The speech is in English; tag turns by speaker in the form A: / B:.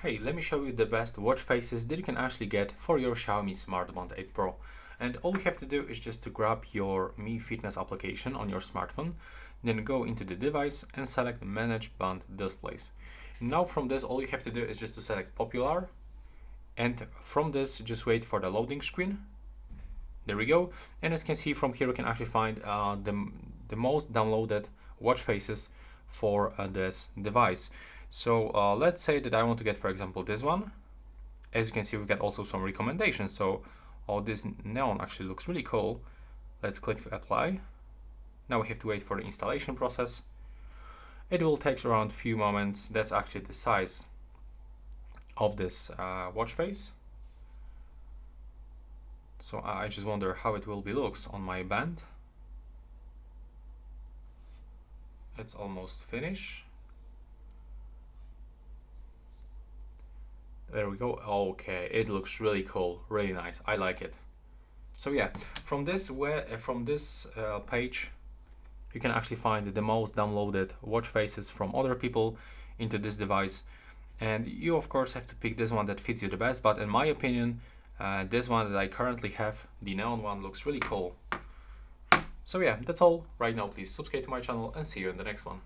A: Hey, let me show you the best watch faces that you can actually get for your Xiaomi Smart Band 8 Pro. And all you have to do is just to grab your Mi Fitness application on your smartphone, then go into the device and select Manage Band Displays. Now from this, all you have to do is just to select Popular, and from this, just wait for the loading screen. There we go. And as you can see from here, you can actually find the most downloaded watch faces for this device. So let's say that I want to get, for example, this one. As you can see, we've got also some recommendations. So this neon actually looks really cool. Let's click to apply. Now we have to wait for the installation process. It will take around a few moments. That's actually the size of this watch face. So I just wonder how it will be looks on my band. It's almost finished. There we go. Okay, it looks really cool, really nice. I like it. So yeah, from this page, you can actually find the most downloaded watch faces from other people into this device, and you of course have to pick this one that fits you the best. But in my opinion, this one that I currently have, the neon one, looks really cool. So yeah, that's all right now. Please subscribe to my channel and see you in the next one.